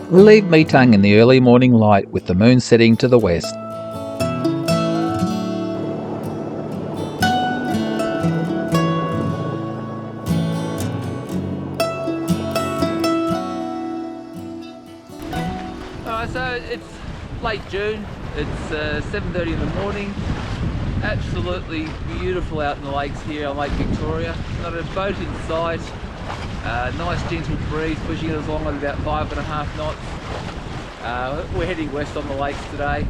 We leave Metung in the early morning light with the moon setting to the west. So it's late June, it's 7:30 in the morning. Absolutely beautiful out in the lakes here on Lake Victoria. Not a boat in sight. Nice gentle breeze pushing us along at about 5.5 knots. We're heading west on the lakes today,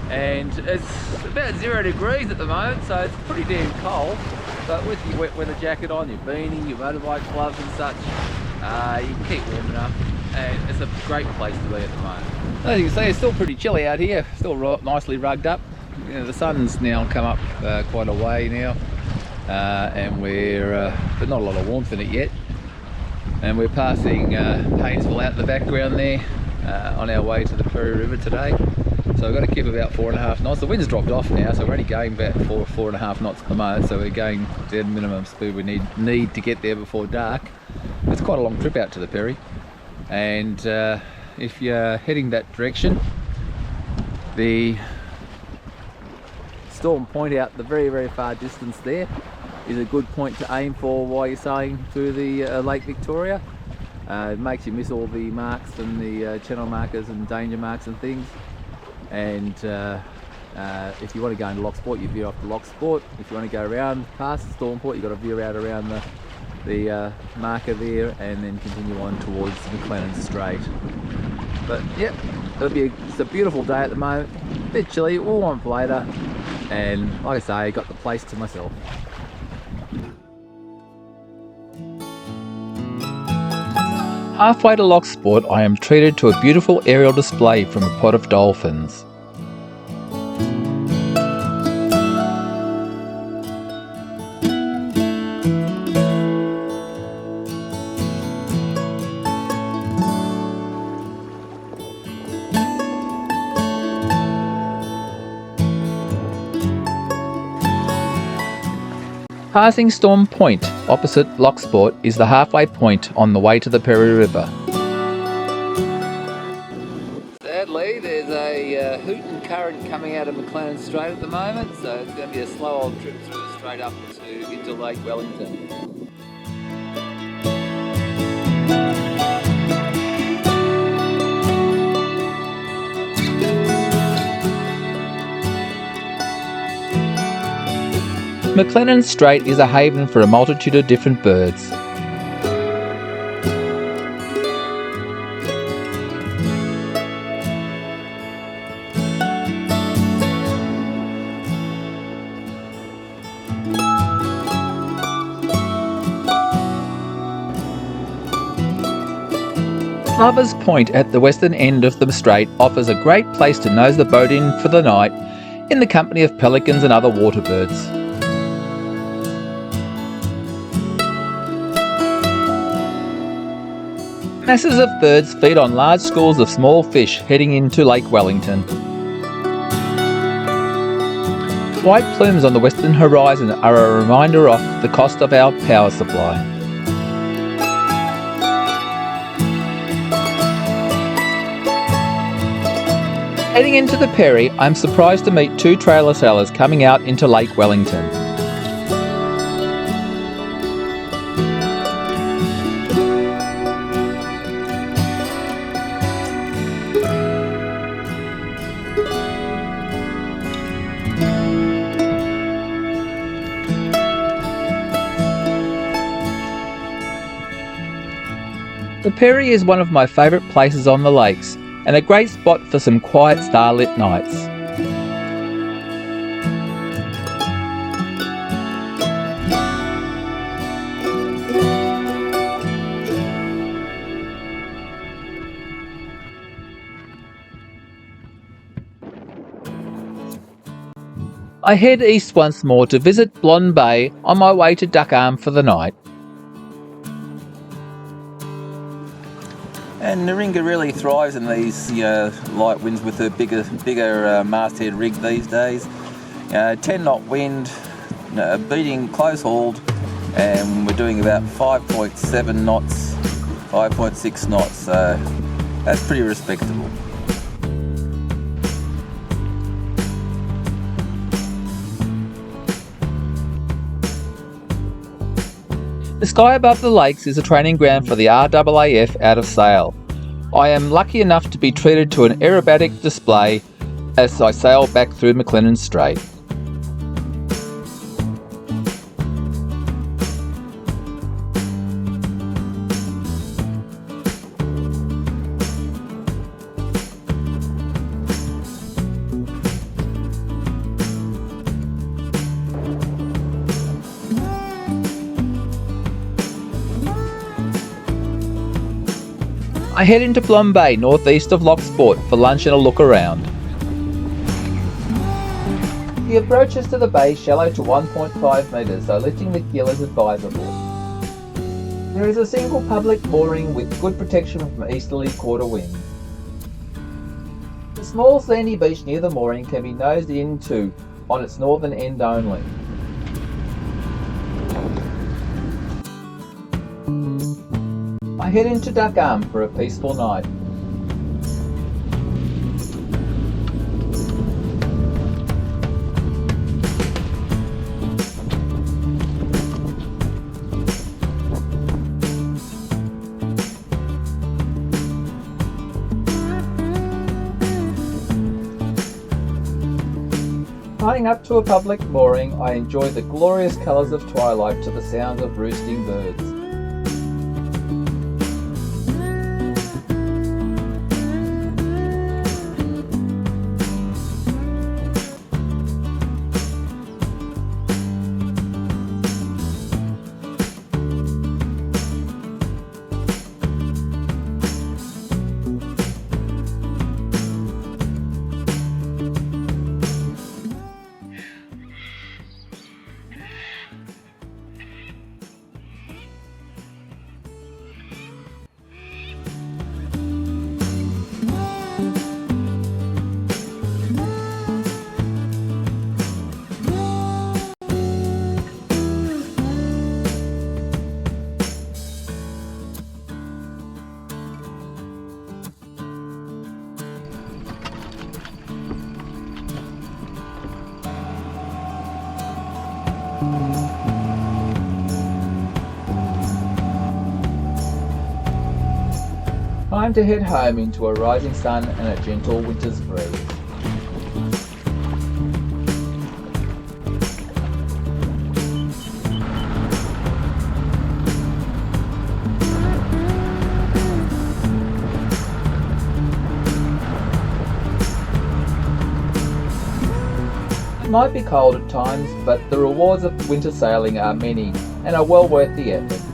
and it's about 0 degrees at the moment, so it's pretty damn cold. But with your wet weather jacket on, your beanie, your motorbike gloves and such, you can keep warm enough, and it's a great place to be at the moment. As you can see, it's still pretty chilly out here, still nicely rugged up. You know, the sun's now come up quite a way now, and but not a lot of warmth in it yet. And we're passing Paynesville out in the background there on our way to the Prairie River today. So we've got to keep about 4.5 knots. The wind's dropped off now, so we're only going about 4.5 knots at the moment. So we're going to the minimum speed we need to get there before dark. It's quite a long trip out to the Perry, and if you're heading that direction, the Storm Point out the very far distance there is a good point to aim for while you're sailing through the Lake Victoria. It makes you miss all the marks and the channel markers and danger marks and things. And if you want to go into Loch Sport, you veer off to Loch Sport. If you want to go around past the Storm Point, you've got to veer out around the marker there and then continue on towards McLennan Strait. But yep, it's a beautiful day at the moment. A bit chilly, we'll warm up later, and like I say, I got the place to myself. Halfway to Loch Sport, I am treated to a beautiful aerial display from a pod of dolphins. Passing Storm Point opposite Loch Sport is the halfway point on the way to the Prairie River. Sadly, there's a hooting current coming out of McLennan Strait at the moment, so it's going to be a slow old trip through the strait up into Lake Wellington. McLennan Strait is a haven for a multitude of different birds. Lovers Point at the western end of the strait offers a great place to nose the boat in for the night in the company of pelicans and other water birds. Masses of birds feed on large schools of small fish heading into Lake Wellington. White plumes on the western horizon are a reminder of the cost of our power supply. Heading into the Perry, I'm surprised to meet two trailer sailors coming out into Lake Wellington. The Perry is one of my favourite places on the lakes, and a great spot for some quiet starlit nights. I head east once more to visit Blonde Bay on my way to Duck Arm for the night. And Naringa really thrives in these light winds with a bigger masthead rig these days. 10 knot wind, beating close hauled, and we're doing about 5.7 knots, 5.6 knots. That's pretty respectable. The sky above the lakes is a training ground for the RAAF out of sail. I am lucky enough to be treated to an aerobatic display as I sail back through McLennan Strait. I head into Blom Bay, northeast of Loch Sport, for lunch and a look around. The approaches to the bay shallow to 1.5 metres, so lifting the keel is advisable. There is a single public mooring with good protection from easterly quarter winds. The small sandy beach near the mooring can be nosed into on its northern end only. I head into Duck Arm for a peaceful night. Tying up to a public mooring, I enjoy the glorious colours of twilight to the sounds of roosting birds. Time to head home into a rising sun and a gentle winter's breeze. It might be cold at times, but the rewards of winter sailing are many and are well worth the effort.